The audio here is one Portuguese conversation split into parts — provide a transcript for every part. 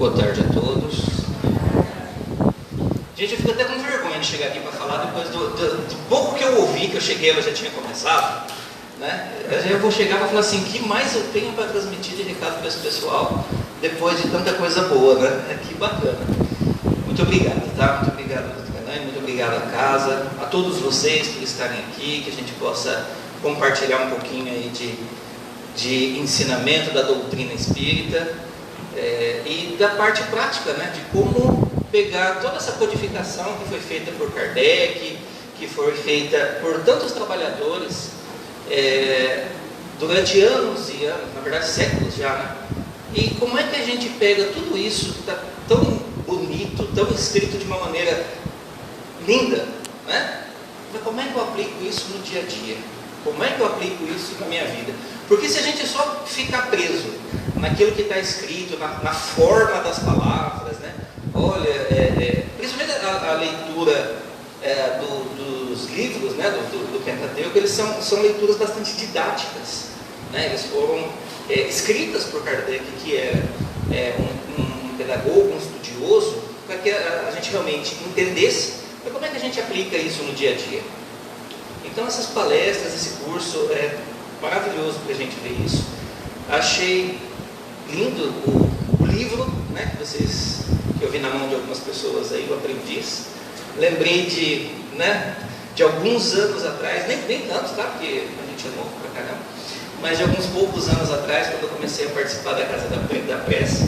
Boa tarde a todos. Gente, eu fico até com vergonha de chegar aqui para falar depois do pouco que eu ouvi, que eu cheguei, ela já tinha começado, né? Eu vou chegar para falar assim, o que mais eu tenho para transmitir de recado para esse pessoal, depois de tanta coisa boa, né? Que bacana. Muito obrigado, tá? Muito obrigado, muito obrigado à casa, a todos vocês por estarem aqui, que a gente possa compartilhar um pouquinho aí de ensinamento da doutrina espírita, e da parte prática, né, de como pegar toda essa codificação que foi feita por Kardec, que foi feita por tantos trabalhadores durante anos e anos, na verdade séculos já, né? E como é que a gente pega tudo isso que está tão bonito, tão escrito de uma maneira linda, né? Mas como é que eu aplico isso no dia a dia? Como é que eu aplico isso na minha vida? Porque se a gente só ficar preso naquilo que está escrito, na forma das palavras, né? Olha, principalmente a leitura dos livros, né? do Pentateuco, eles são leituras bastante didáticas, né? Eles foram escritas por Kardec, que era um pedagogo, um estudioso, para que a gente realmente entendesse. Mas como é que a gente aplica isso no dia a dia? Então essas palestras, esse curso é maravilhoso para a gente ver isso. Achei lindo o livro, né, que eu vi na mão de algumas pessoas aí, o Aprendiz. Lembrei de alguns anos atrás, nem tanto, tá? Porque a gente é novo pra caramba, mas de alguns poucos anos atrás, quando eu comecei a participar da Casa da Prece,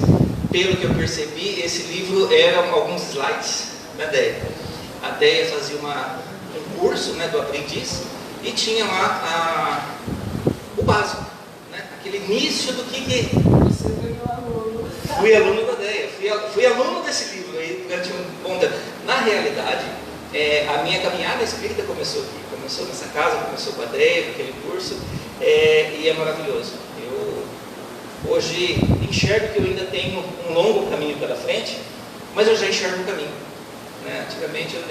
pelo que eu percebi, esse livro eram alguns slides, né, Déia? A Déia fazia um curso, né, do Aprendiz, e tinha lá o básico, né, aquele início do que Você virou aluno. Fui aluno da Déia, fui aluno desse livro aí durante um bom tempo. Na realidade, a minha caminhada espírita começou aqui, começou nessa casa, começou com a Déia, com aquele curso, e é maravilhoso. Eu hoje enxergo que eu ainda tenho um longo caminho pela frente, mas eu já enxergo o caminho, né? Antigamente eu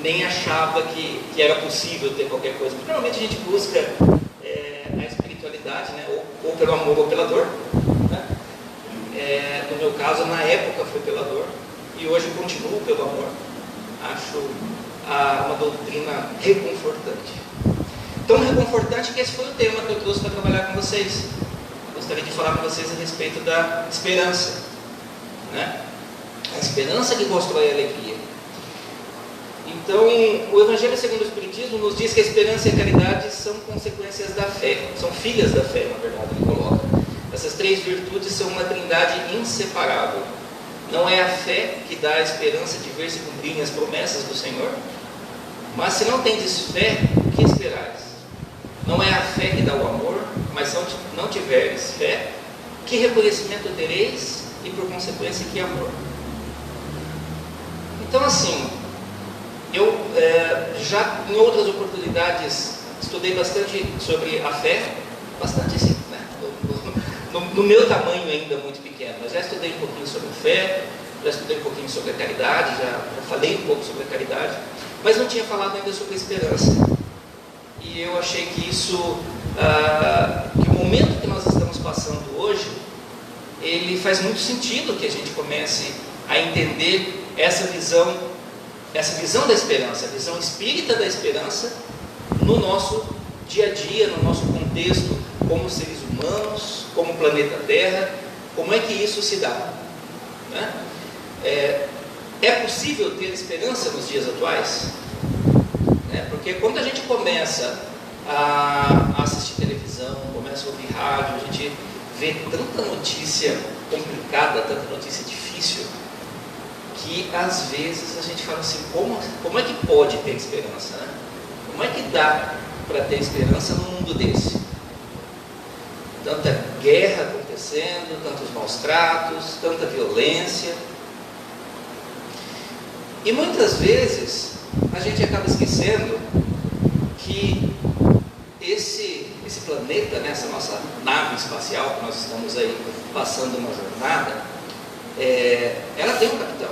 nem achava que era possível ter qualquer coisa, porque normalmente a gente busca a espiritualidade, né? ou pelo amor ou pela dor, né? No meu caso, na época foi pela dor, e hoje continuo pelo amor. Acho uma doutrina reconfortante. Tão reconfortante que esse foi o tema que eu trouxe para trabalhar com vocês. Gostaria de falar com vocês a respeito da esperança, né? A esperança que constrói a alegria. Então, o Evangelho segundo o Espiritismo nos diz que a esperança e a caridade são consequências da fé, são filhas da fé, na verdade, ele coloca. Essas três virtudes são uma trindade inseparável. Não é a fé que dá a esperança de ver se cumprirem as promessas do Senhor? Mas se não tendes fé, o que esperais? Não é a fé que dá o amor, mas se não tiveres fé, que reconhecimento tereis e por consequência que amor? Então assim, eu já em outras oportunidades estudei bastante sobre a fé, bastante assim, né? No meu tamanho ainda muito pequeno, mas já estudei um pouquinho sobre fé, já estudei um pouquinho sobre a caridade, já falei um pouco sobre a caridade, mas não tinha falado ainda sobre a esperança. E eu achei que isso, que o momento que nós estamos passando hoje, ele faz muito sentido que a gente comece a entender essa visão da esperança, a visão espírita da esperança no nosso dia a dia, no nosso contexto como seres humanos, como planeta Terra. Como é que isso se dá, né? É possível ter esperança nos dias atuais? Porque quando a gente começa a assistir televisão, começa a ouvir rádio, a gente vê tanta notícia complicada, tanta notícia difícil, que às vezes a gente fala assim, como é que pode ter esperança, né? Como é que dá para ter esperança num mundo desse? Tanta guerra acontecendo, tantos maus tratos, tanta violência. E muitas vezes a gente acaba esquecendo que esse planeta, né, essa nossa nave espacial que nós estamos aí passando uma jornada, ela tem um capitão,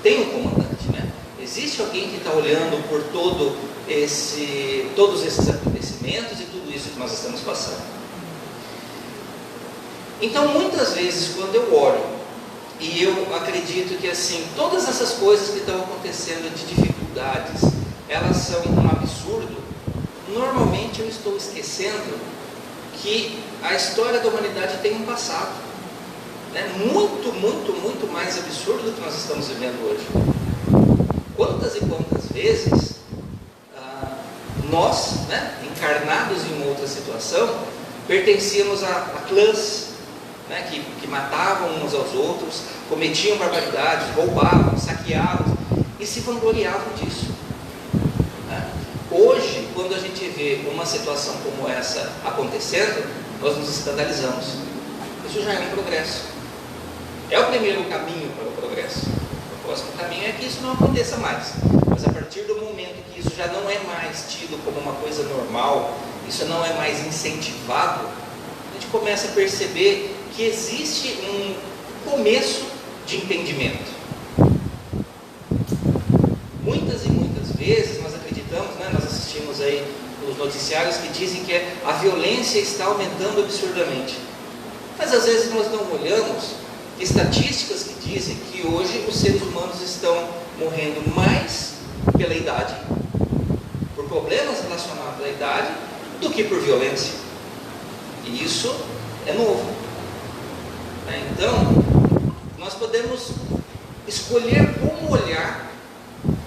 tem um comandante, né? Existe alguém que está olhando por todos esses acontecimentos e tudo isso que nós estamos passando. Então muitas vezes quando eu olho E eu acredito que assim, todas essas coisas que estão acontecendo de dificuldades, elas são um absurdo. Normalmente eu estou esquecendo que a história da humanidade tem um passado, né? Muito, muito, muito mais absurdo do que nós estamos vivendo hoje. Quantas e quantas vezes nós, né, encarnados em uma outra situação, pertencíamos a clãs, né, que matavam uns aos outros, cometiam barbaridades, roubavam, saqueavam e se vangloriavam disso. Hoje, quando a gente vê uma situação como essa acontecendo, nós nos escandalizamos. Isso já é um progresso. É o primeiro caminho para o progresso. O próximo caminho é que isso não aconteça mais. Mas a partir do momento que isso já não é mais tido como uma coisa normal, isso não é mais incentivado, a gente começa a perceber que existe um começo de entendimento. Muitas e muitas vezes nós acreditamos, né, nós assistimos aí os noticiários que dizem que a violência está aumentando absurdamente. Mas às vezes nós não olhamos estatísticas que dizem que hoje os seres humanos estão morrendo mais pela idade, por problemas relacionados à idade, do que por violência. E isso é novo. Então, nós podemos escolher como olhar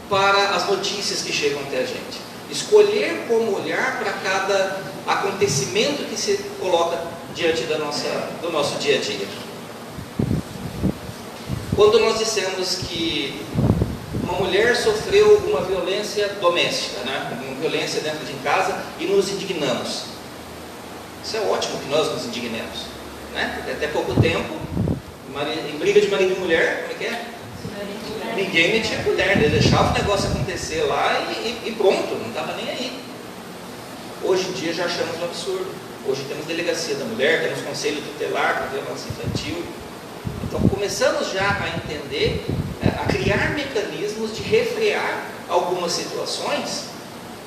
para as notícias que chegam até a gente. Escolher como olhar para cada acontecimento que se coloca diante do nosso dia a dia. Quando nós dissemos que uma mulher sofreu uma violência doméstica, né, uma violência dentro de casa, e nos indignamos. Isso é ótimo que nós nos indignemos, né? Porque até pouco tempo, em briga de marido e mulher, como é que é? Ninguém metia colher, ele deixava o negócio acontecer lá e pronto, não estava nem aí. Hoje em dia já achamos um absurdo. Hoje temos delegacia da mulher, temos conselho tutelar para violência infantil. Então começamos já a entender, a criar mecanismos de refrear algumas situações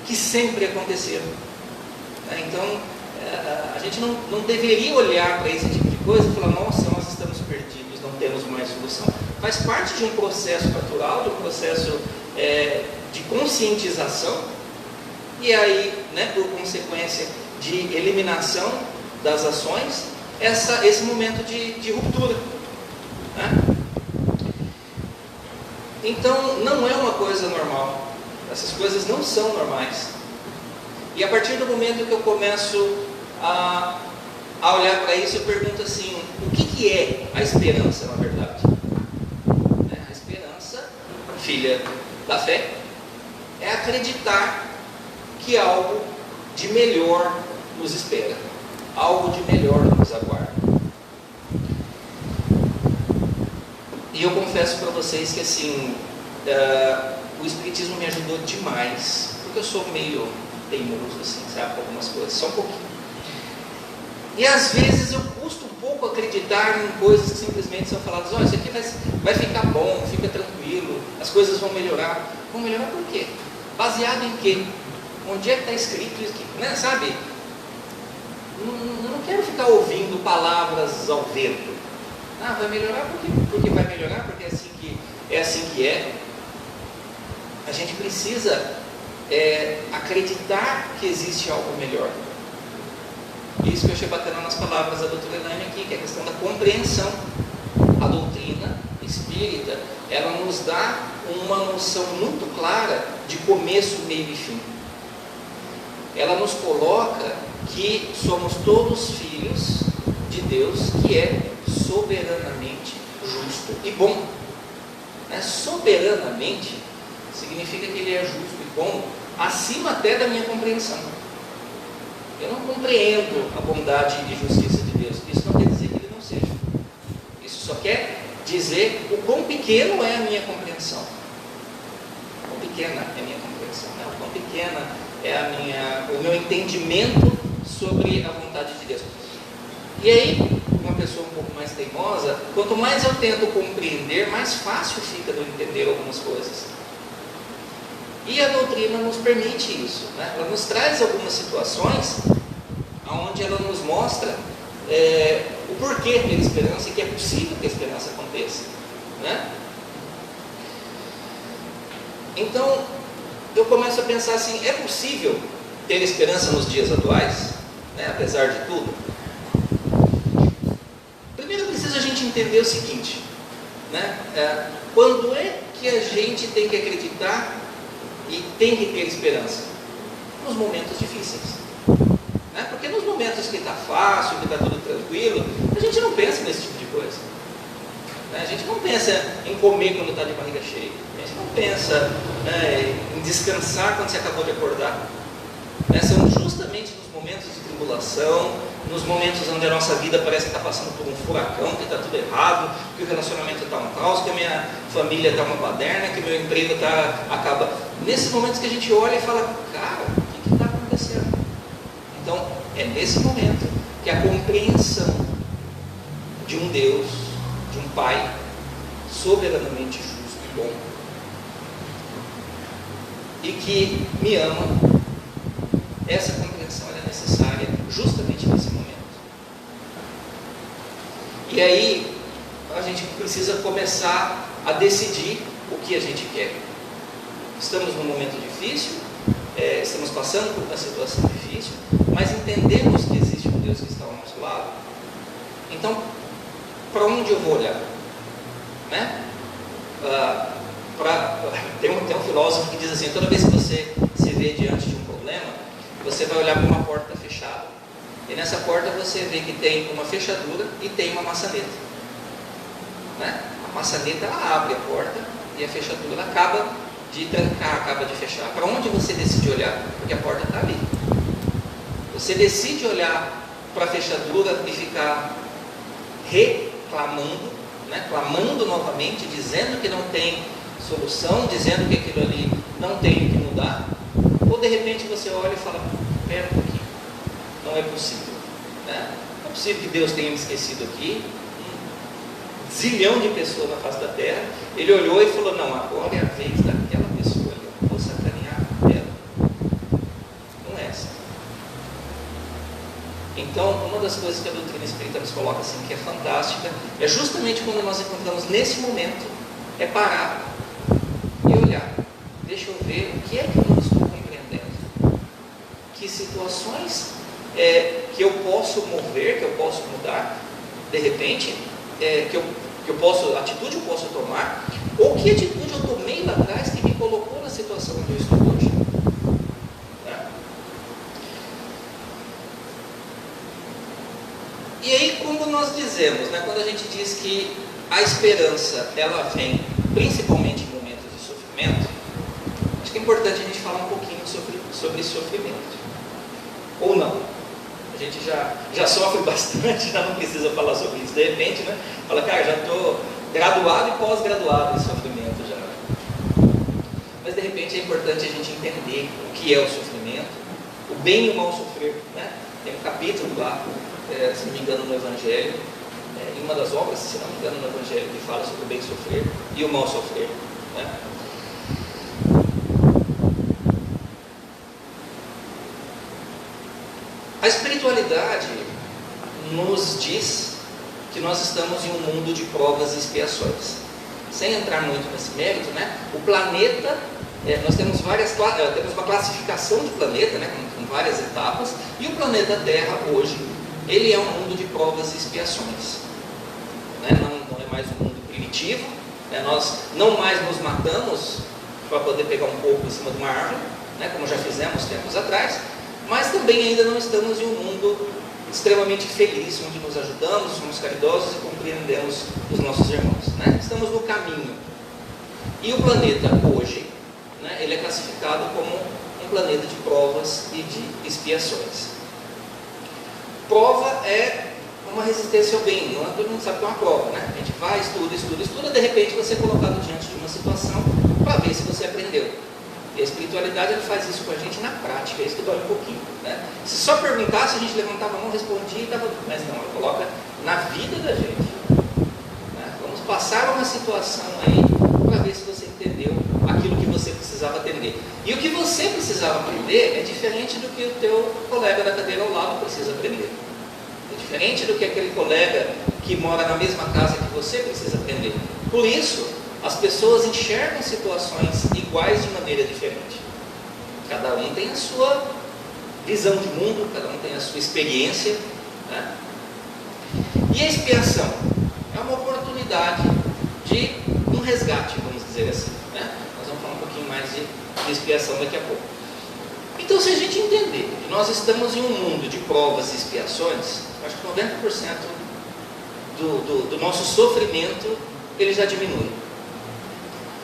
que sempre aconteceram. Então a gente não deveria olhar para esse tipo de coisa e falar, nossa, nós estamos perdidos, não temos mais solução. Faz parte de um processo natural, de um processo de conscientização, e aí, né, por consequência de eliminação das ações, esse momento de ruptura. Né? Então, não é uma coisa normal. Essas coisas não são normais. E a partir do momento que eu começo a olhar para isso, eu pergunto assim, o que é a esperança, na verdade? A esperança, filha da fé, é acreditar que algo de melhor nos espera, algo de melhor nos aguarda. E eu confesso para vocês que assim, o Espiritismo me ajudou demais, porque eu sou meio teimoso, assim, sabe, com algumas coisas, só um pouquinho. E às vezes eu custo um pouco acreditar em coisas que simplesmente são faladas, olha, isso aqui vai ficar bom, fica tranquilo, as coisas vão melhorar. Vão melhorar por quê? Baseado em quê? Onde é que está escrito isso aqui? Né? Sabe? Não quero ficar ouvindo palavras ao vento. Ah, vai melhorar por quê? Porque vai melhorar, porque é assim que é. A gente precisa acreditar que existe algo melhor. Isso que eu achei bacana nas palavras da doutora Elaine aqui, que é a questão da compreensão. A doutrina espírita, ela nos dá uma noção muito clara de começo, meio e fim. Ela nos coloca que somos todos filhos de Deus, que é soberanamente justo e bom. Soberanamente significa que Ele é justo e bom, acima até da minha compreensão. Eu não compreendo a bondade e justiça de Deus. Isso não quer dizer que Ele não seja. Isso só quer dizer o quão pequeno é a minha compreensão. O quão pequena é a minha compreensão. O quão pequena é o meu entendimento sobre a vontade de Deus. E aí, uma pessoa um pouco mais teimosa, quanto mais eu tento compreender, mais fácil fica de eu entender algumas coisas. E a doutrina nos permite isso, né? Ela nos traz algumas situações onde ela nos mostra o porquê ter esperança e que é possível que a esperança aconteça. né? Então, eu começo a pensar assim, é possível ter esperança nos dias atuais, né? Apesar de tudo? Primeiro precisa a gente entender o seguinte, né? Quando é que a gente tem que acreditar e tem que ter esperança? Nos momentos difíceis, né? Porque nos momentos que está fácil, que está tudo tranquilo, a gente não pensa nesse tipo de coisa, né? A gente não pensa em comer quando está de barriga cheia, a gente não pensa, né, em descansar quando você acabou de acordar, né? São justamente nos momentos de tribulação, nos momentos onde a nossa vida parece que está passando por um furacão, que está tudo errado, que o relacionamento está um caos, que a minha família está uma baderna, que o meu emprego acaba. Nesses momentos que a gente olha e fala, cara, o que está acontecendo? Então, é nesse momento que a compreensão de um Deus, de um Pai soberanamente justo e bom, e que me ama, essa compreensão é necessária justamente nesse momento. E aí a gente precisa começar a decidir o que a gente quer. Estamos num momento difícil, estamos passando por uma situação difícil, mas entendemos que existe um Deus que está ao nosso lado. Então, para onde eu vou olhar? Né? Tem um filósofo que diz assim, toda vez que você se vê diante de um problema, você vai olhar para uma porta fechada, e nessa porta você vê que tem uma fechadura e tem uma maçaneta, né? A maçaneta, ela abre a porta e a fechadura acaba de trancar, acaba de fechar. Para onde você decide olhar? Porque a porta está ali. Você decide olhar para a fechadura e ficar reclamando, né? Clamando novamente, dizendo que não tem solução, dizendo que aquilo ali não tem o que mudar, ou de repente você olha e fala, espera um pouquinho, não é possível, né? Não é possível que Deus tenha me esquecido aqui, um zilhão de pessoas na face da terra. Ele olhou e falou, não, agora é a vez daquela pessoa ali, eu vou sacanear ela, não é essa. Então, uma das coisas que a doutrina espírita nos coloca assim, que é fantástica, é justamente quando nós encontramos nesse momento, é parar e olhar, deixa eu ver o que é que eu não estou compreendendo, que situações que eu posso mover, que eu posso mudar, de repente, que eu posso, atitude eu posso tomar, ou que atitude eu tomei lá atrás que me colocou na situação onde eu estou hoje, né? E aí, como nós dizemos, né, quando a gente diz que a esperança, ela vem principalmente em momentos de sofrimento, acho que é importante a gente falar um pouquinho sobre sofrimento, ou não. A gente já sofre bastante, já não precisa falar sobre isso. De repente, né, fala, cara, já estou graduado e pós-graduado em sofrimento já. Mas de repente é importante a gente entender o que é o sofrimento, o bem e o mal sofrer, né? Tem um capítulo lá, se não me engano, no Evangelho, em uma das obras, se não me engano, no Evangelho, que fala sobre o bem sofrer e o mal sofrer, né? A espiritualidade nos diz que nós estamos em um mundo de provas e expiações. Sem entrar muito nesse mérito, né? O planeta, nós temos uma classificação de planeta, né? com várias etapas, e o planeta Terra hoje, ele é um mundo de provas e expiações, né? Não é mais um mundo primitivo, né? Nós não mais nos matamos para poder pegar um pouco em cima de uma árvore, né? Como já fizemos tempos atrás, mas também ainda não estamos em um mundo extremamente feliz, onde nos ajudamos, somos caridosos e compreendemos os nossos irmãos, né? Estamos no caminho. E o planeta hoje, né, ele é classificado como um planeta de provas e de expiações. Prova é uma resistência ao bem, não é? Todo mundo sabe que é uma prova, né? A gente vai, estuda, de repente você é colocado diante de uma situação para ver se você aprendeu. E a espiritualidade, ela faz isso com a gente na prática, é isso que dói um pouquinho, né? Se só perguntasse, a gente levantava a mão, respondia e estava tudo, mas não, ela coloca na vida da gente, né? Vamos passar uma situação aí para ver se você entendeu aquilo que você precisava aprender. E o que você precisava aprender é diferente do que o teu colega da cadeira ao lado precisa aprender. É diferente do que aquele colega que mora na mesma casa que você precisa aprender. Por isso, as pessoas enxergam situações iguais de maneira diferente. Cada um tem a sua visão de mundo, cada um tem a sua experiência, né? E a expiação é uma oportunidade de um resgate, vamos dizer assim, né? Nós vamos falar um pouquinho mais de expiação daqui a pouco. Então, se a gente entender que nós estamos em um mundo de provas e expiações, acho que 90% do nosso sofrimento ele já diminui.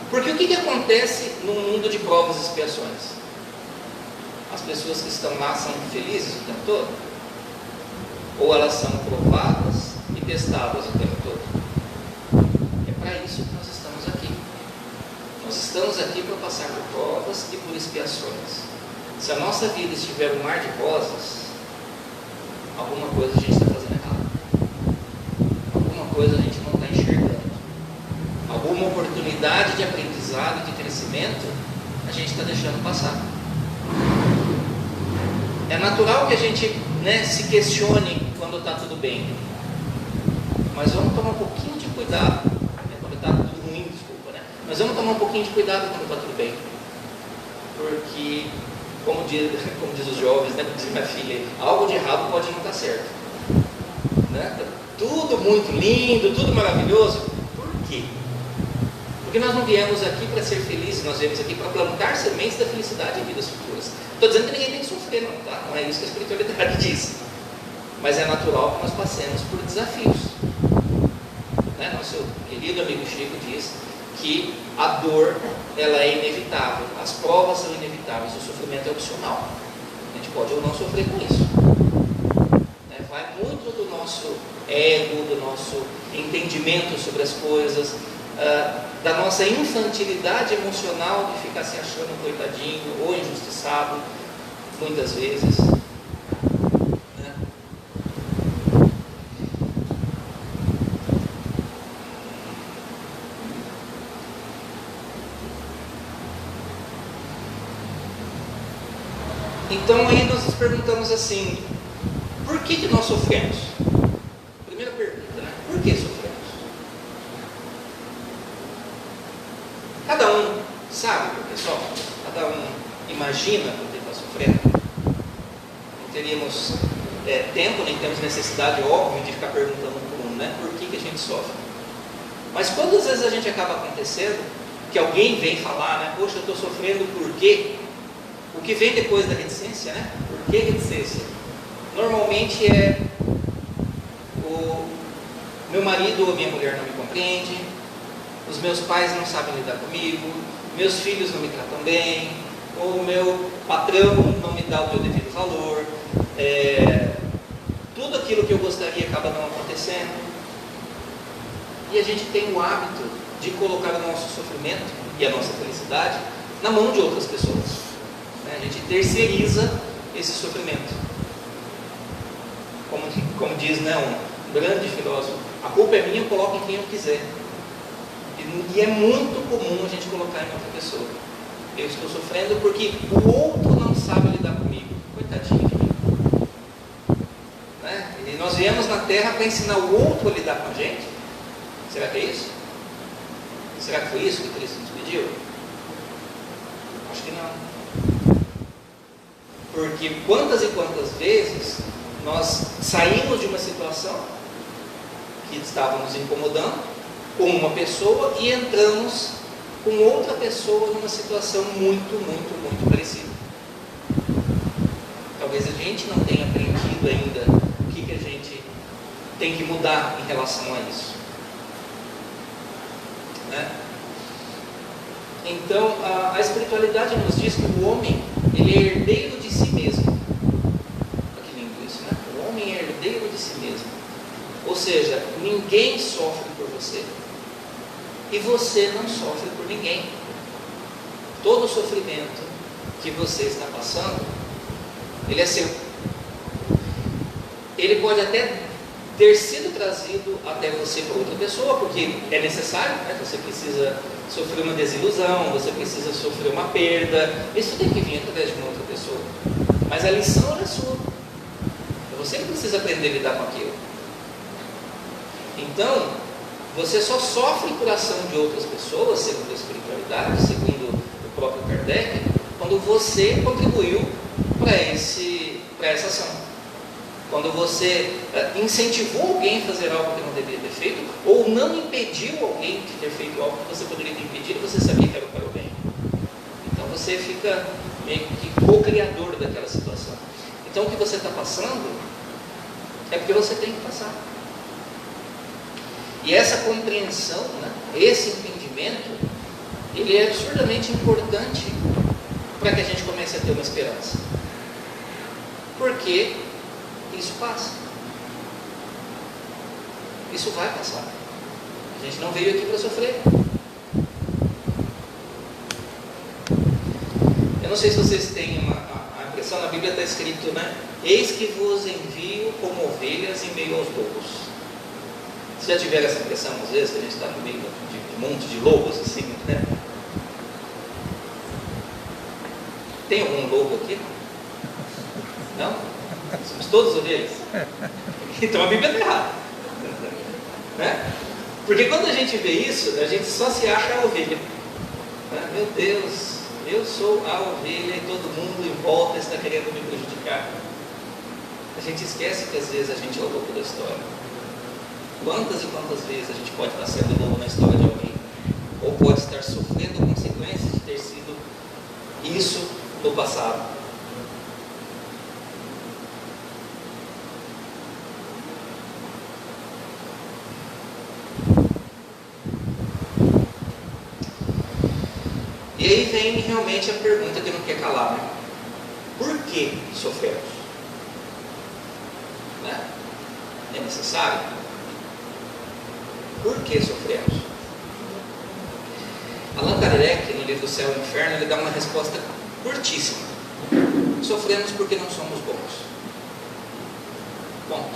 Porque o que acontece no mundo de provas e expiações? As pessoas que estão lá são felizes o tempo todo? Ou elas são provadas e testadas o tempo todo? É para isso que nós estamos aqui. Nós estamos aqui para passar por provas e por expiações. Se a nossa vida estiver um mar de rosas, alguma coisa a gente está fazendo errado. Alguma coisa a gente não está enxergando. Alguma oportunidade de aprendizado, de crescimento, a gente está deixando passar. É natural que a gente, se questione quando está tudo bem. Mas vamos tomar um pouquinho de cuidado. Quando está tudo ruim, desculpa, né? Mas vamos tomar um pouquinho de cuidado quando está tudo bem. Porque, como diz os jovens, né? Como diz minha filha, algo de errado pode não estar certo. Né? Tudo muito lindo, tudo maravilhoso. Por quê? Porque nós não viemos aqui para ser felizes, nós viemos aqui para plantar sementes da felicidade em vidas futuras. Estou dizendo que ninguém tem que sofrer, não, tá? Não é isso que a espiritualidade diz. Mas é natural que nós passemos por desafios. Né? Nosso querido amigo Chico diz que a dor, ela é inevitável, as provas são inevitáveis, o sofrimento é opcional. A gente pode ou não sofrer com isso. Né? Vai muito do nosso ego, do nosso entendimento sobre as coisas, da nossa infantilidade emocional de ficar se achando um coitadinho ou injustiçado, muitas vezes. Né? Então aí nós nos perguntamos assim, por que nós sofremos? Primeira pergunta, né? Por que sofremos? Cada um sabe, pessoal? Cada um imagina o que está sofrendo? Não teríamos tempo, nem temos necessidade, óbvio, de ficar perguntando por um, né? Por que a gente sofre? Mas quantas vezes a gente acaba acontecendo que alguém vem falar, né? Poxa, eu estou sofrendo por quê? O que vem depois da reticência, né? Por que reticência? Normalmente é o meu marido ou minha mulher não me compreende, os meus pais não sabem lidar comigo, meus filhos não me tratam bem, ou o meu patrão não me dá o meu devido valor, tudo aquilo que eu gostaria acaba não acontecendo. E a gente tem o hábito de colocar o nosso sofrimento e a nossa felicidade na mão de outras pessoas. A gente terceiriza esse sofrimento. Como diz, né, um grande filósofo, a culpa é minha, eu coloco em quem eu quiser. E é muito comum a gente colocar em outra pessoa. Eu estou sofrendo porque o outro não sabe lidar comigo. Coitadinho de mim. Né? E nós viemos na Terra para ensinar o outro a lidar com a gente. Será que é isso? Será que foi isso que Cristo nos pediu? Acho que não. Porque quantas e quantas vezes nós saímos de uma situação que estava nos incomodando com uma pessoa e entramos com outra pessoa numa situação muito parecida. Talvez a gente não tenha aprendido ainda o que a gente tem que mudar em relação a isso. Né? Então, a espiritualidade nos diz que o homem, ele é herdeiro de si mesmo. Olha que lindo isso, né? O homem é herdeiro de si mesmo. Ou seja, ninguém sofre por você. E você não sofre por ninguém. Todo o sofrimento que você está passando, ele é seu. Ele pode até ter sido trazido até você por outra pessoa, porque é necessário, né? Você precisa sofrer uma desilusão, você precisa sofrer uma perda, isso tem que vir através de uma outra pessoa. Mas a lição é sua. É você que precisa aprender a lidar com aquilo. Então, Você só sofre por ação de outras pessoas, segundo a espiritualidade, segundo o próprio Kardec, quando você contribuiu para essa ação. Quando você incentivou alguém a fazer algo que não deveria ter feito, ou não impediu alguém de ter feito algo que você poderia ter impedido, você sabia que era para o bem. Então você fica meio que co-criador daquela situação. Então o que você está passando é porque você tem que passar. E essa compreensão, né, esse entendimento, ele é absurdamente importante para que a gente comece a ter uma esperança. Porque isso passa. Isso vai passar. A gente não veio aqui para sofrer. Eu não sei se vocês têm a impressão, na Bíblia está escrito, né? Eis que vos envio como ovelhas em meio aos lobos. Vocês já tiveram essa impressão, às vezes, que a gente está no meio de um monte de lobos, assim, né? Tem algum lobo aqui? Não? Somos todos ovelhas? Então a Bíblia está errada. Né? Porque quando a gente vê isso, a gente só se acha a ovelha. Né? Meu Deus, eu sou a ovelha e todo mundo em volta está querendo me prejudicar. A gente esquece que às vezes a gente é o lobo da história. Quantas e quantas vezes a gente pode estar sendo lobo na história de alguém? Ou pode estar sofrendo consequências de ter sido isso no passado. E aí vem realmente a pergunta que não quer calar, né? Por que sofremos? Né? É necessário? Por que sofremos? Allan Kardec, no livro Céu e Inferno, ele dá uma resposta curtíssima. Sofremos porque não somos bons. Ponto.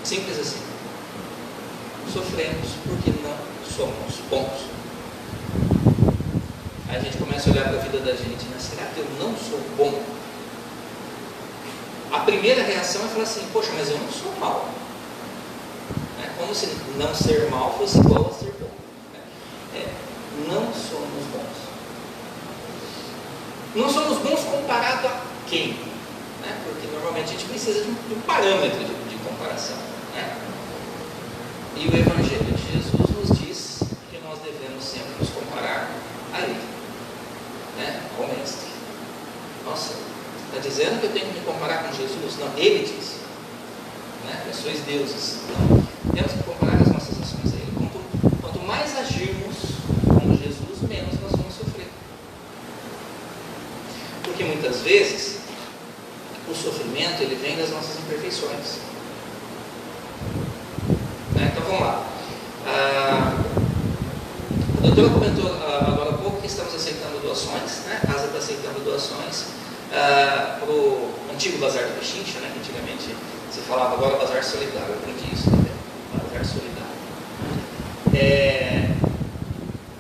Simples assim. Sofremos porque não somos bons. Aí a gente começa a olhar para a vida da gente, né? Será que eu não sou bom? A primeira reação é falar assim, poxa, mas eu não sou mal. É como se não ser mal fosse igual a ser bom. Não somos bons. Não somos bons comparado a quem? Né? Porque normalmente a gente precisa de um parâmetro de comparação. Né? E o Evangelho de Jesus nos diz que nós devemos sempre nos comparar a Ele, né? Ao Mestre. Nossa, está dizendo que eu tenho que me comparar com Jesus? Não, Ele disse, né? Que sois deuses. Não, temos que comparar as nossas ações a Ele. Quanto mais agirmos como Jesus, menos nós vamos sofrer. Porque muitas vezes o sofrimento ele vem das nossas imperfeições. Né? Então vamos lá. A doutora comentou agora há pouco que estamos aceitando doações, né? A casa está aceitando doações para o antigo Bazar do Pechincha, né? Que antigamente se falava, agora Bazar Solidário. Eu aprendi isso também, Bazar Solidário.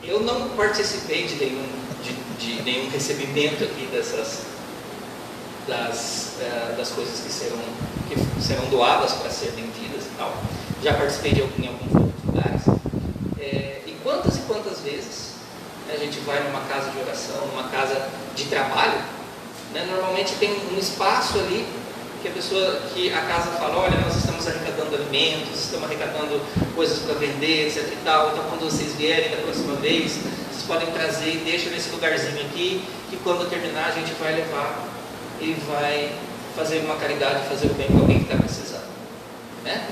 Eu não participei de nenhum recebimento aqui das coisas que serão doadas para ser vendidas e tal. Já participei em alguns outros lugares. E quantas vezes a gente vai numa casa de oração, numa casa de trabalho, né? Normalmente tem um espaço ali que a casa fala, olha, nós estamos arrecadando alimentos, estamos arrecadando coisas para vender, etc e tal, então quando vocês vierem da próxima vez, vocês podem trazer e deixa nesse lugarzinho aqui, que quando terminar a gente vai levar e vai fazer uma caridade, fazer o bem para alguém que está precisando, né?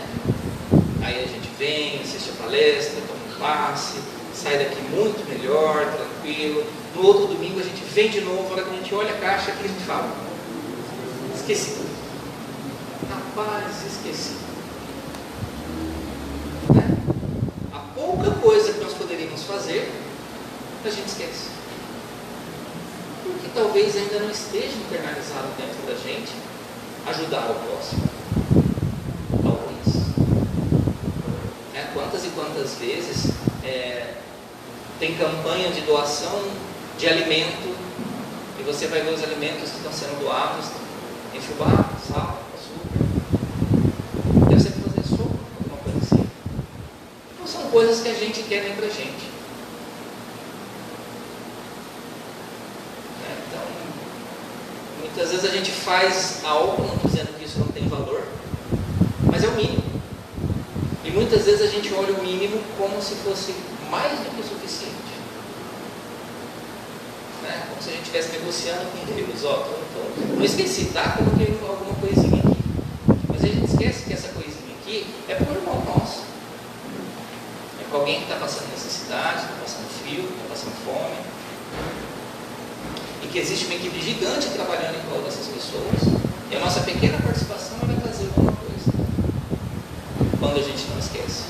Aí a gente vem, assiste a palestra, toma um passe, sai daqui muito melhor, tranquilo. No outro domingo a gente vem de novo, a hora que a gente olha a caixa aqui a gente fala, esqueci. Rapaz, esqueci. Né? A pouca coisa que nós poderíamos fazer, a gente esquece. Porque talvez ainda não esteja internalizado dentro da gente ajudar o próximo. Talvez. Quantas e quantas vezes tem campanha de doação de alimento e você vai ver os alimentos que estão sendo doados em fubá, sal, açúcar. Deve ser para fazer sopa, alguma coisa assim. Não são coisas que a gente quer nem pra gente. Então, muitas vezes a gente faz algo, não estou dizendo que isso não tem valor, mas é o mínimo. E muitas vezes a gente olha o mínimo como se fosse mais do que o suficiente. Como se a gente estivesse negociando com Deus. Não esqueci, tá? Coloquei alguma coisinha aqui. Mas a gente esquece que essa coisinha aqui é por um irmão nosso. É para alguém que está passando necessidade, está passando frio, está passando fome. E que existe uma equipe gigante trabalhando em prol dessas pessoas. E a nossa pequena participação vai trazer alguma coisa. Quando a gente não esquece.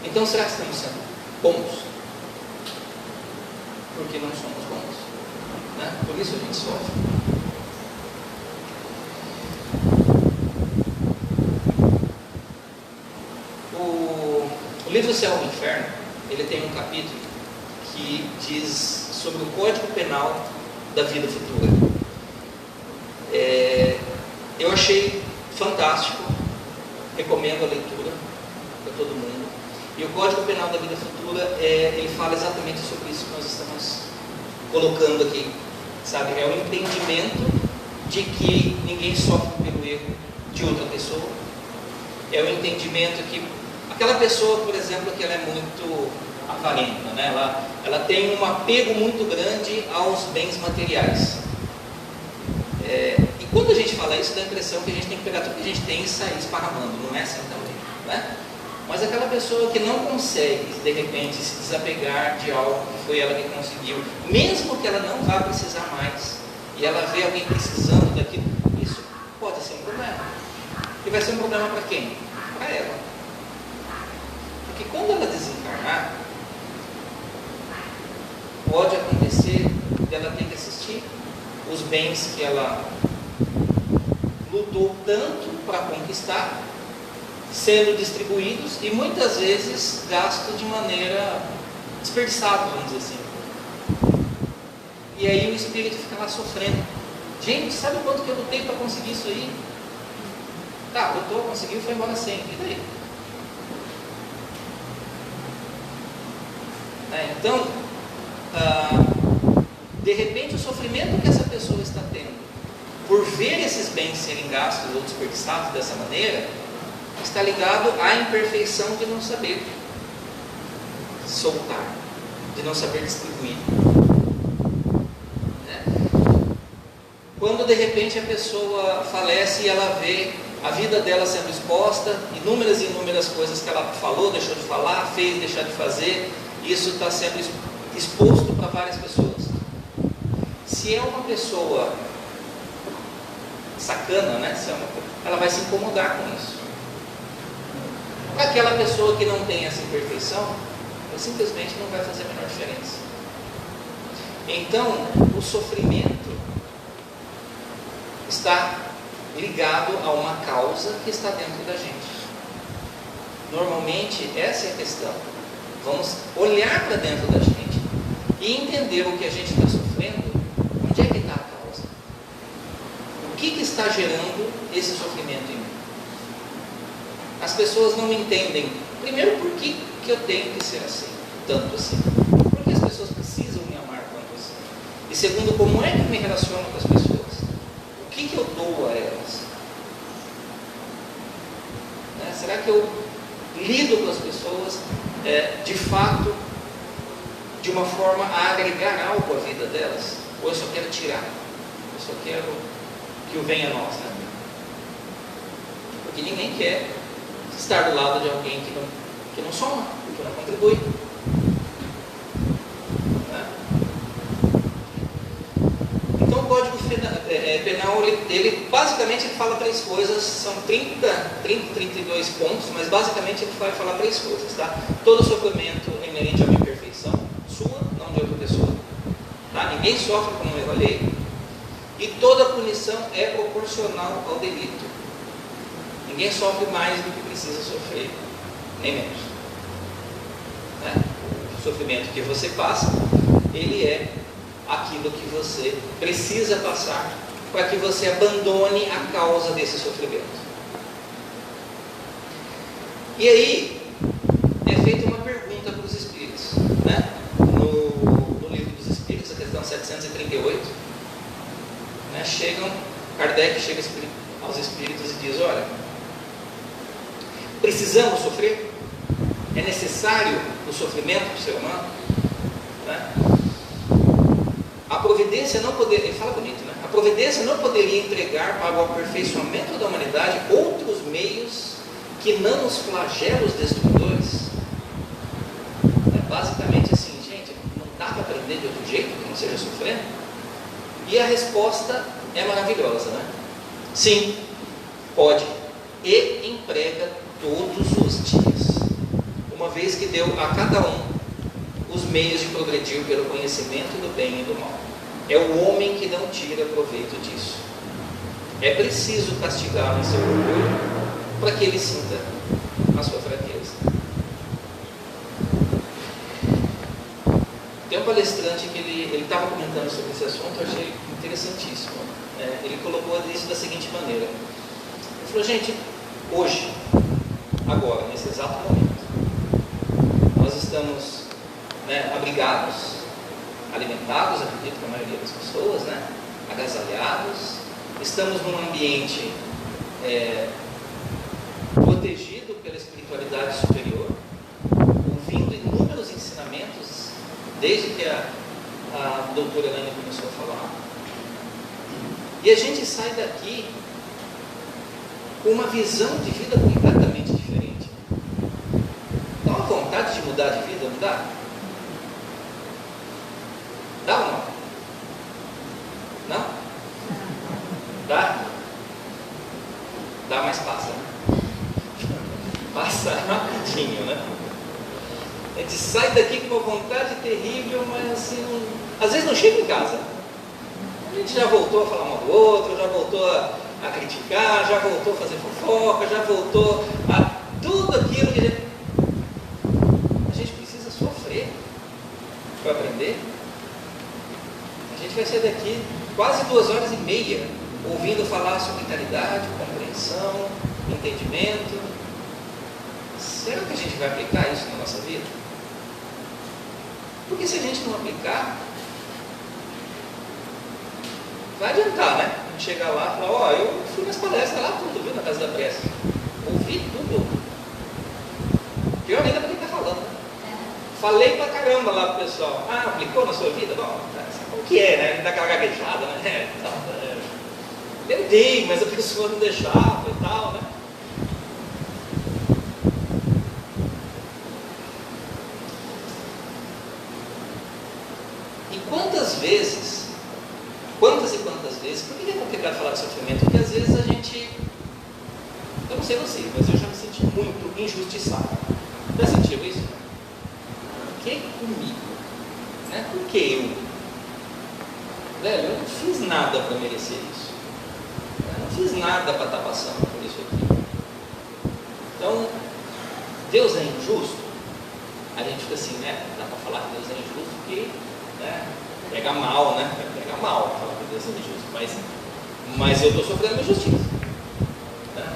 Então, será que estamos sendo bons? Porque não somos bons, né? Por isso a gente sofre. O livro Céu e Inferno, ele tem um capítulo que diz sobre o Código Penal da vida futura. Eu achei fantástico, recomendo a leitura para todo mundo. E o Código Penal da Vida Futura, ele fala exatamente sobre isso que nós estamos colocando aqui, sabe? É o entendimento de que ninguém sofre pelo erro de outra pessoa. É o entendimento que aquela pessoa, por exemplo, que ela é muito avarenta, né? Ela tem um apego muito grande aos bens materiais. E quando a gente fala isso, dá a impressão que a gente tem que pegar tudo que a gente tem e sair esparramando. Não é assim também, né? Mas aquela pessoa que não consegue, de repente, se desapegar de algo que foi ela que conseguiu, mesmo que ela não vá precisar mais, e ela vê alguém precisando daquilo, isso pode ser um problema. E vai ser um problema para quem? Para ela. Porque quando ela desencarnar, pode acontecer dela ter que assistir os bens que ela lutou tanto para conquistar, sendo distribuídos e muitas vezes gastos de maneira desperdiçada, vamos dizer assim. E aí o espírito fica lá sofrendo. Gente, sabe quanto que eu lutei para conseguir isso aí? Tá, lutou, conseguiu, foi embora sem. E daí? Então, de repente o sofrimento que essa pessoa está tendo por ver esses bens serem gastos ou desperdiçados dessa maneira, está ligado à imperfeição de não saber soltar, de não saber distribuir. Quando de repente a pessoa falece e ela vê a vida dela sendo exposta, inúmeras e inúmeras coisas que ela falou, deixou de falar, fez, deixar de fazer, isso está sendo exposto para várias pessoas. Se é uma pessoa sacana, né? Ela vai se incomodar com isso. Para aquela pessoa que não tem essa imperfeição, simplesmente não vai fazer a menor diferença. Então, o sofrimento está ligado a uma causa que está dentro da gente. Normalmente, essa é a questão. Vamos olhar para dentro da gente e entender o que a gente está sofrendo, onde é que está a causa. O que está gerando esse sofrimento em mim? As pessoas não entendem, primeiro, por que eu tenho que ser assim, tanto assim. Por que as pessoas precisam me amar tanto assim? E segundo, como é que eu me relaciono com as pessoas? O que eu dou a elas? Será que eu lido com as pessoas de fato de uma forma a agregar algo à vida delas? Ou eu só quero tirar? Eu só quero que o venha a nós, né? Porque ninguém quer estar do lado de alguém que não soma, que não contribui. Então o Código Penal, ele basicamente ele fala três coisas, são 32 pontos, mas basicamente ele vai falar três coisas, tá? Todo sofrimento é inerente a uma imperfeição sua, não de outra pessoa, tá? Ninguém sofre como um erro alheio, e toda punição é proporcional ao delito. Ninguém sofre mais do que precisa sofrer, nem menos. O sofrimento que você passa, ele é aquilo que você precisa passar para que você abandone a causa desse sofrimento. E aí, é feito questão 738, né, Kardec chega aos espíritos e diz: olha, precisamos sofrer? É necessário o sofrimento para o ser humano? Né? A providência não poderia, ele fala bonito, né? A providência não poderia entregar para o aperfeiçoamento da humanidade outros meios que não os flagelos destruidores? É basicamente assim, gente, não dá para aprender de outro jeito que não seja sofrendo? E a resposta é maravilhosa, né? Sim, pode, e emprega todos os dias, uma vez que deu a cada um os meios de progredir pelo conhecimento do bem e do mal. É o homem que não tira proveito disso. É preciso castigá-lo em seu orgulho para que ele sinta a sua fraqueza. Tem um palestrante que ele estava comentando sobre esse assunto, eu achei interessantíssimo. Ele colocou isso da seguinte maneira: ele falou, gente, hoje, agora, nesse exato momento, nós estamos, né, abrigados, alimentados, acredito que a maioria das pessoas, né, agasalhados, estamos num ambiente protegido pela espiritualidade superior, ouvindo inúmeros ensinamentos, desde que a doutora Helena começou a falar, e a gente sai daqui com uma visão de vida completamente diferente. Dá uma vontade de mudar de vida, não dá? Dá ou não? Não? Dá? Dá, mas passa, né? Passa rapidinho, né? A gente sai daqui com uma vontade terrível, mas assim, às vezes não chega em casa. A gente já voltou a falar mal do outro, já voltou a criticar, já voltou a fazer fofoca, já voltou a tudo aquilo que a gente precisa sofrer para aprender. A gente vai sair daqui quase 2h30 ouvindo falar sobre caridade, compreensão, entendimento. Será que a gente vai aplicar isso na nossa vida? Porque se a gente não aplicar, vai adiantar, né? A gente chegar lá e falar, eu fui nas palestras lá tudo, viu, na Casa da Prece. Ouvi tudo. Pior ainda para quem está falando, né? Falei pra caramba lá pro pessoal. Ah, aplicou na sua vida? Bom, sabe como que é, né? Dá aquela gaguejada, né? Eu dei, mas a pessoa não deixava e tal, né? E quantas e quantas vezes, por que é complicado falar de sofrimento? Porque às vezes a gente, eu não sei você, mas eu já me senti muito injustiçado. Já sentiu isso? Por que comigo? Né? Por que eu? Velho, eu não fiz nada para merecer isso. Eu não fiz nada para estar passando por isso aqui. Então, Deus é injusto? A gente fica assim, né? Dá para falar que Deus é injusto porque, né, pega mal, né? Pega mal falar que Deus é injusto, mas eu estou sofrendo injustiça. Né?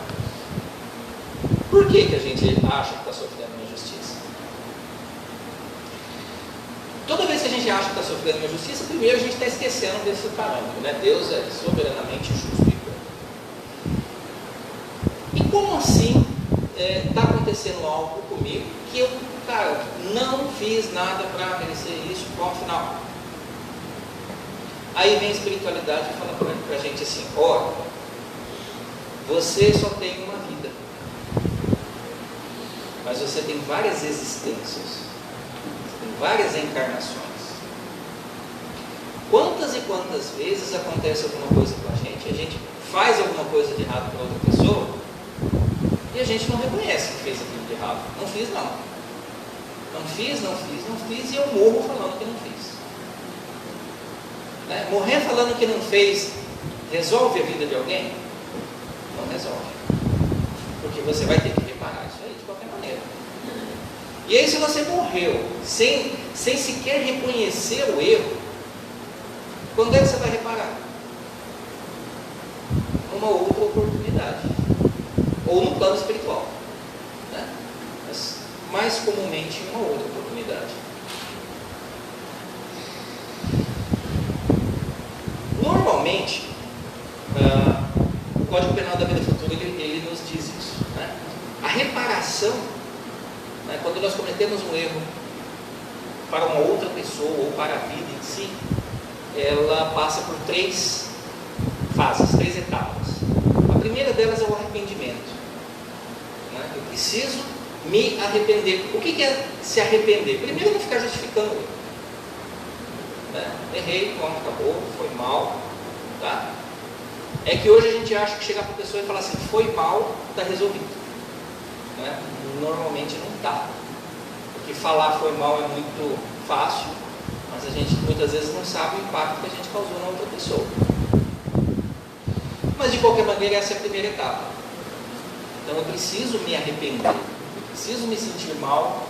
Por que a gente acha que está sofrendo uma injustiça? Toda vez que a gente acha que está sofrendo uma injustiça, primeiro a gente está esquecendo desse parâmetro, né? Deus é soberanamente justo e bom. E como assim está acontecendo algo comigo que eu, cara, não fiz nada para merecer isso, qual final? Aí vem a espiritualidade e fala para a gente assim, olha, você só tem uma vida, mas você tem várias existências, tem várias encarnações. Quantas e quantas vezes acontece alguma coisa com a gente faz alguma coisa de errado para outra pessoa, e a gente não reconhece que fez aquilo de errado. Não fiz, não. Não fiz, e eu morro falando que não fiz. Né? Morrer falando que não fez resolve a vida de alguém? Não resolve. Porque você vai ter que reparar isso aí de qualquer maneira. E aí, se você morreu sem sequer reconhecer o erro, quando é que você vai reparar? Uma outra oportunidade. Ou no plano espiritual. Né? Mas mais comumente uma outra oportunidade. normalmente, o Código Penal da Vida Futura ele nos diz isso, né? A reparação, né, quando nós cometemos um erro para uma outra pessoa ou para a vida em si, ela passa por 3 fases, 3 etapas. A primeira delas é o arrependimento, né? Eu preciso me arrepender. O que é se arrepender? Primeiro, não ficar justificando, né? Errei, pronto, acabou, foi mal, tá? É que hoje a gente acha que chegar para a pessoa e falar assim, foi mal, está resolvido, né? Normalmente não está, porque falar foi mal é muito fácil, mas a gente muitas vezes não sabe o impacto que a gente causou na outra pessoa. Mas de qualquer maneira, essa é a primeira etapa. Então eu preciso me arrepender, eu preciso me sentir mal,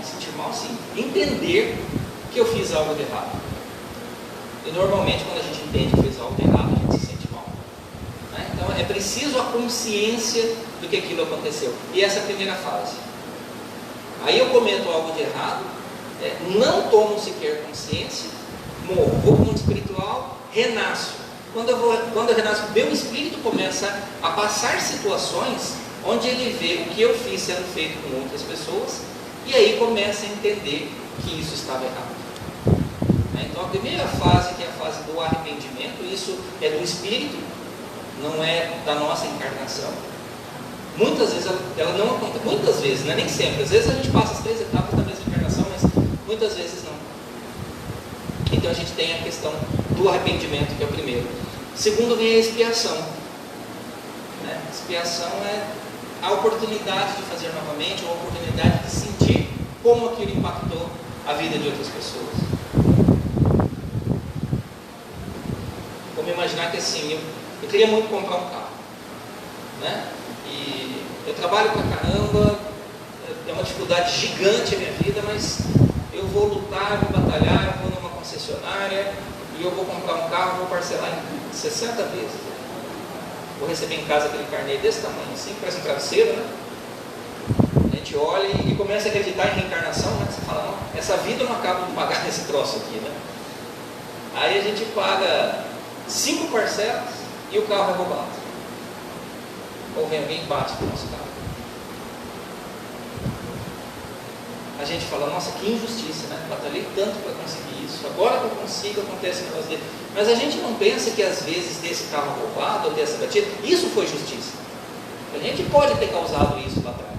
sentir mal sim, entender que eu fiz algo de errado. E normalmente quando a gente entende que fez algo de errado, a gente se sente mal, né? Então é preciso a consciência do que aquilo aconteceu. E essa é a primeira fase. Aí eu cometo algo de errado, não tomo sequer consciência, morro, vou para o mundo espiritual, renasço. Quando eu renasço, meu espírito começa a passar situações onde ele vê o que eu fiz sendo feito com outras pessoas, e aí começa a entender que isso estava errado. Então a primeira fase, que é a fase do arrependimento, isso é do espírito, não é da nossa encarnação. Muitas vezes ela não acontece, muitas vezes, né? Nem sempre, às vezes a gente passa as 3 etapas da mesma encarnação, mas muitas vezes não. Então a gente tem a questão do arrependimento, que é o primeiro. Segundo vem a expiação, né? Expiação é a oportunidade de fazer novamente, a oportunidade de sentir como aquilo impactou a vida de outras pessoas. Vamos imaginar que assim, eu queria muito comprar um carro, né? E eu trabalho pra caramba, é uma dificuldade gigante a minha vida, mas eu vou lutar, vou batalhar, eu vou numa concessionária e eu vou comprar um carro, vou parcelar em 60 vezes. Vou receber em casa aquele carnê desse tamanho assim, parece um travesseiro, né? A gente olha e começa a acreditar em reencarnação, né? Você fala, não, essa vida eu não acabo de pagar esse troço aqui, né? Aí a gente paga 5 parcelas e o carro é roubado. Ou vem alguém e bate no nosso carro. A gente fala, nossa, que injustiça, né? Batalhei tanto para conseguir isso, agora que eu consigo, acontece um negócio dele. Mas a gente não pensa que às vezes desse carro roubado ou dessa batida, isso foi justiça. A gente pode ter causado isso lá atrás.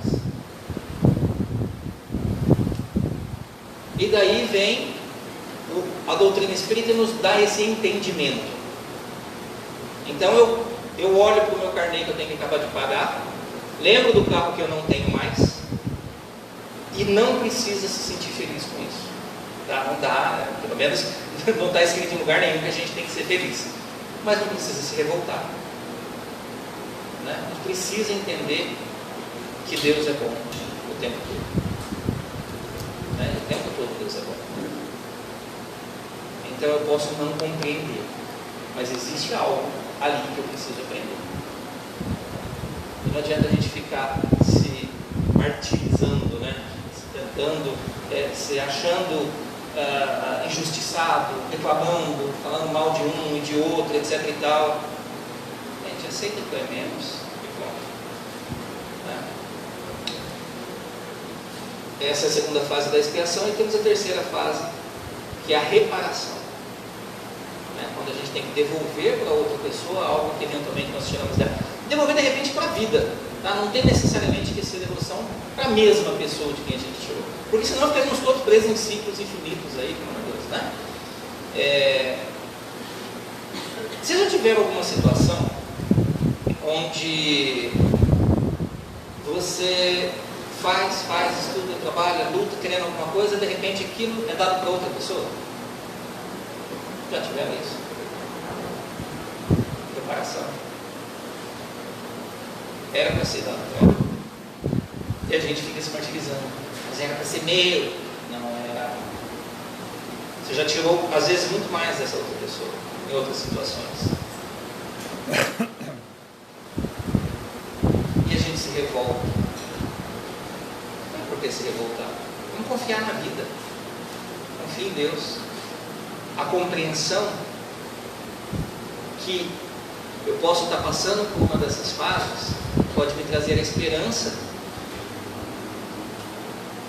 E daí vem a doutrina espírita e nos dá esse entendimento. Então eu olho para o meu carnê que eu tenho que acabar de pagar, lembro do carro que eu não tenho mais, e não precisa se sentir feliz com isso, tá? Não dá, pelo menos não está escrito em lugar nenhum que a gente tem que ser feliz, mas não precisa se revoltar, né? A gente precisa entender que Deus é bom o tempo todo, né? O tempo todo Deus é bom. Então eu posso não compreender, mas existe algo ali que eu preciso aprender. E não adianta a gente ficar se martirizando, né? Tentando, se achando injustiçado, reclamando, falando mal de um e de outro, etc e tal. Gente, aceita que é menos e pronto, né? Essa é a segunda fase da expiação. E temos a terceira fase, que é a reparação, né? Quando a gente tem que devolver para outra pessoa algo que eventualmente nós tiramos dela. Devolver de repente para a vida, tá? Não tem necessariamente que ser devolução para a mesma pessoa de quem a gente tirou, porque senão ficamos todos presos em ciclos infinitos aí, pelo amor de Deus, né? Se já tiver alguma situação onde você faz, estuda, trabalha, luta, querendo alguma coisa, de repente aquilo é dado para outra pessoa, já tiveram isso? Reparação. Era para ser dado para ela. E a gente fica se martirizando. Mas era para ser meu. Não era. Você já tirou, às vezes, muito mais dessa outra pessoa, em outras situações. E a gente se revolta. Não é por que se revoltar. Vamos confiar na vida. Confie em Deus. A compreensão que eu posso estar passando por uma dessas fases, pode me trazer a esperança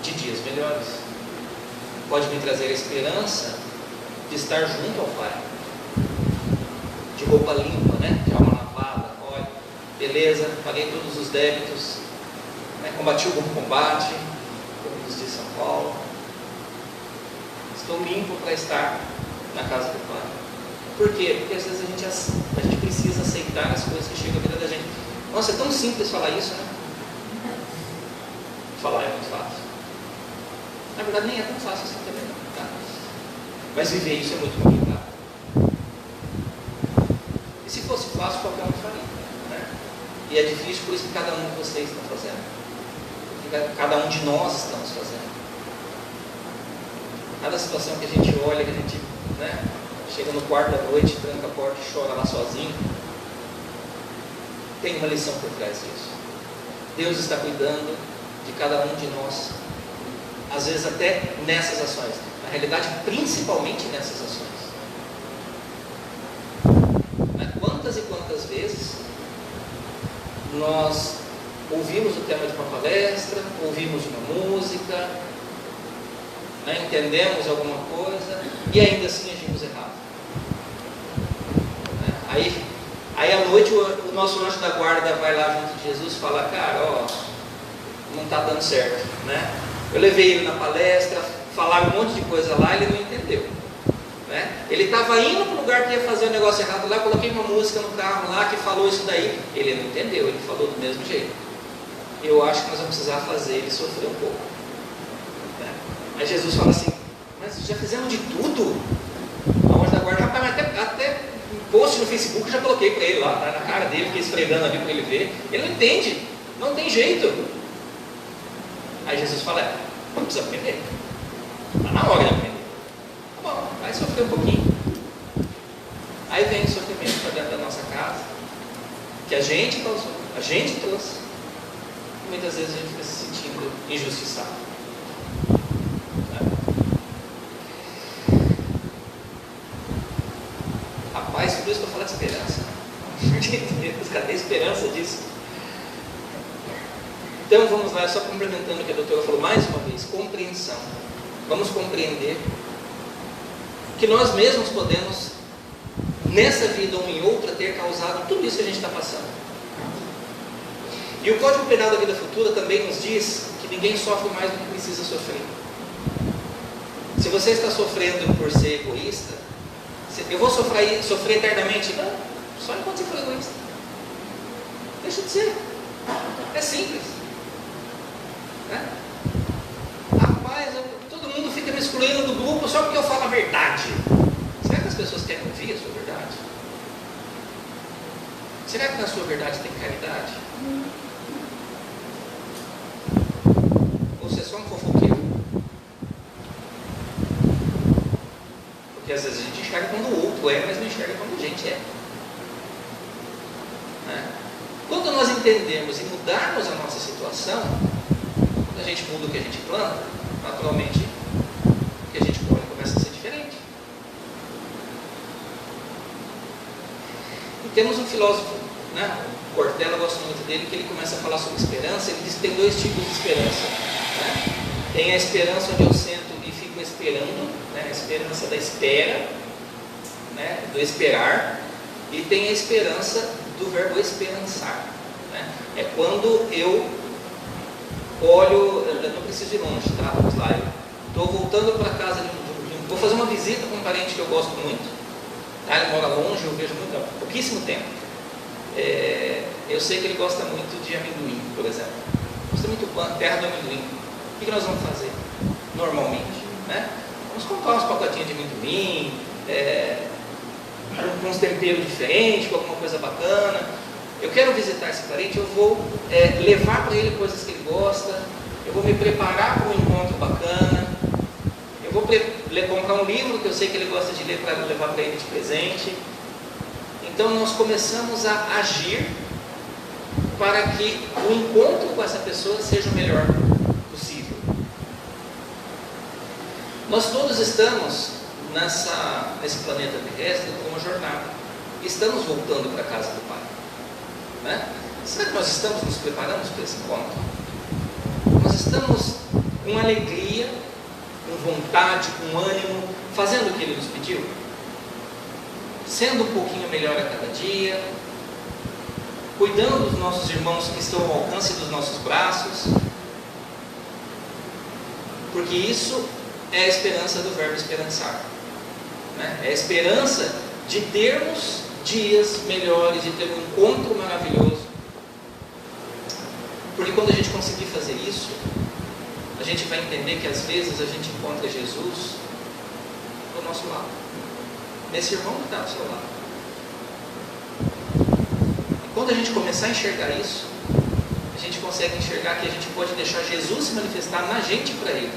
de dias melhores. Pode me trazer a esperança de estar junto ao Pai, de roupa limpa, né? De alma lavada. Olha, beleza, paguei todos os débitos, né? Combati o bom combate, como nos diz São Paulo. Estou limpo para estar na casa do Pai. Por quê? Porque às vezes a gente precisa aceitar as coisas que chegam à vida da gente. Nossa, é tão simples falar isso, né? Falar é muito fácil. Na verdade, nem é tão fácil assim também, tá? Mas viver isso é muito complicado. E se fosse fácil, qualquer um faria, né? E é difícil, por isso que cada um de vocês está fazendo. Porque cada um de nós estamos fazendo. Cada situação que a gente olha, que a gente, né, chega no quarto da noite, tranca a porta e chora lá sozinho, tem uma lição por trás disso. Deus está cuidando de cada um de nós, às vezes até nessas ações, na realidade principalmente nessas ações. Quantas e quantas vezes nós ouvimos o tema de uma palestra, ouvimos uma música, né, entendemos alguma coisa e ainda assim agimos errado. Aí à noite o nosso anjo da guarda vai lá junto de Jesus e fala: cara, ó, não está dando certo, né? Eu levei ele na palestra, falaram um monte de coisa lá, ele não entendeu, né? Ele estava indo para o lugar que ia fazer o negócio errado lá, coloquei uma música no carro lá que falou isso daí, ele não entendeu, ele falou do mesmo jeito. Eu acho que nós vamos precisar fazer ele sofrer um pouco, né? Aí Jesus fala assim: mas já fizemos de tudo? A anjo da guarda, rapaz, até post no Facebook já coloquei para ele lá, na cara dele, fiquei esfregando ali para ele ver. Ele não entende, não tem jeito. Aí Jesus fala: não precisa aprender, está na hora de aprender. Tá bom, vai sofrer um pouquinho. Aí vem o sofrimento para dentro da nossa casa, que a gente causou, a gente trouxe. E muitas vezes a gente fica se sentindo injustiçado. Rapaz, por isso que eu falo de esperança. Cadê a esperança disso? Então vamos lá, só complementando o que a doutora falou mais uma vez: compreensão. Vamos compreender que nós mesmos podemos, nessa vida ou em outra, ter causado tudo isso que a gente está passando. E o Código Penal da Vida Futura também nos diz que ninguém sofre mais do que precisa sofrer. Se você está sofrendo por ser egoísta, eu vou sofrer eternamente? Não, só enquanto você for egoísta. Deixa de ser. É simples, né? Rapaz, todo mundo fica me excluindo do grupo só porque eu falo a verdade. Será que as pessoas querem ouvir a sua verdade? Será que na sua verdade tem caridade? Ou você é só um fofoqueiro? Porque às vezes a gente enxerga quando o outro é, mas não enxerga quando a gente é, né? Quando nós entendemos e mudarmos a nossa situação, quando a gente muda o que a gente planta, naturalmente o que a gente colhe começa a ser diferente. E temos um filósofo, né? O Cortella, eu gosto muito dele, que ele começa a falar sobre esperança. Ele diz que tem dois tipos de esperança, né? Tem a esperança onde eu sento e fico esperando, né? A esperança da espera, né? Do esperar. E tem a esperança do verbo esperançar, né? É quando eu olho, eu não preciso ir longe, tá? Vamos lá, eu estou voltando para casa vou fazer uma visita com um parente que eu gosto muito, tá? Ele mora longe, eu vejo muito, há pouquíssimo tempo. Eu sei que ele gosta muito de amendoim, por exemplo. Gosta muito de terra do amendoim. O que nós vamos fazer normalmente, né? Vamos comprar uns pacotinhos de amendoim, com uns temperos diferentes, com alguma coisa bacana. Eu quero visitar esse parente, eu vou levar para ele coisas que ele gosta, eu vou me preparar para um encontro bacana, eu vou comprar um livro que eu sei que ele gosta de ler para levar para ele de presente. Então nós começamos a agir para que o encontro com essa pessoa seja o melhor possível. Nós todos estamos nesse planeta terrestre com uma jornada. estamos voltando para a casa do Pai, né? Será que nós estamos nos preparando para esse encontro? Nós estamos com alegria, com vontade, com ânimo, fazendo o que Ele nos pediu? Sendo um pouquinho melhor a cada dia, cuidando dos nossos irmãos que estão ao alcance dos nossos braços, porque isso é a esperança do verbo esperançar, né? É a esperança de termos dias melhores, de ter um encontro maravilhoso, porque quando a gente conseguir fazer isso, a gente vai entender que às vezes a gente encontra Jesus do nosso lado, nesse irmão que está ao seu lado. E quando a gente começar a enxergar isso, a gente consegue enxergar que a gente pode deixar Jesus se manifestar na gente para Ele.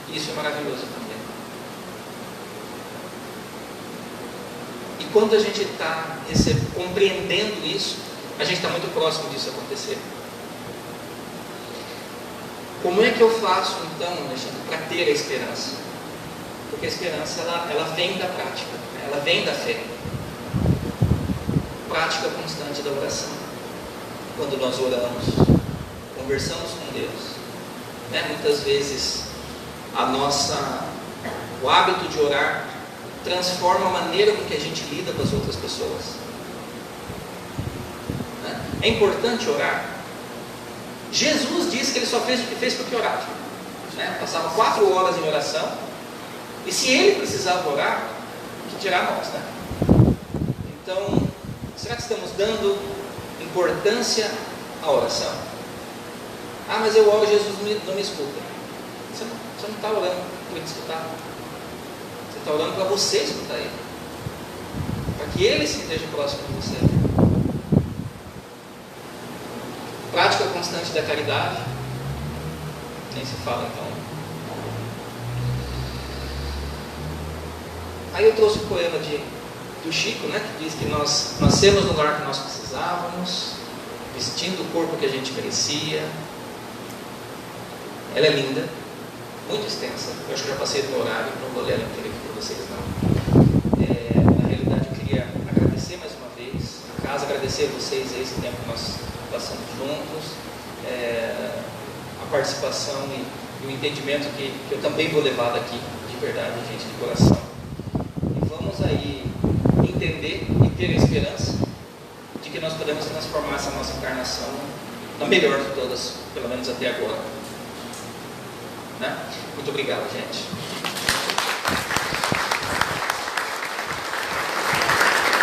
E isso é maravilhoso também. E quando a gente está compreendendo isso, a gente está muito próximo disso acontecer. Como é que eu faço então, Alexandre, para ter a esperança? Porque a esperança ela vem da prática, ela vem da fé. Prática constante da oração. Quando nós oramos, conversamos com Deus, né? Muitas vezes o hábito de orar transforma a maneira com que a gente lida com as outras pessoas, né? É importante orar. Jesus disse que Ele só fez o que fez porque orava, né? Passava 4 horas em oração, e se Ele precisava orar, que dirá nós, né? Então, será que estamos dando importância à oração? Ah, mas eu oro e Jesus não me escuta. Você não está orando para Ele escutar. Você está orando para você escutar Ele, para que Ele se esteja próximo de você. Prática constante da caridade, nem se fala então. Aí eu trouxe o poema do Chico, né, que diz que nós nascemos no lar que nós precisávamos, vestindo o corpo que a gente merecia. Ela é linda, muito extensa. Eu acho que já passei do meu horário, não vou ler ela inteira aqui para vocês não. Na realidade eu queria agradecer mais uma vez a casa, agradecer a vocês esse tempo que nós passamos juntos, a participação e o entendimento que eu também vou levar daqui, de verdade, gente, de coração. E vamos aí entender e ter a esperança de que nós podemos transformar essa nossa encarnação na melhor de todas, pelo menos até agora, né? Muito obrigado, gente.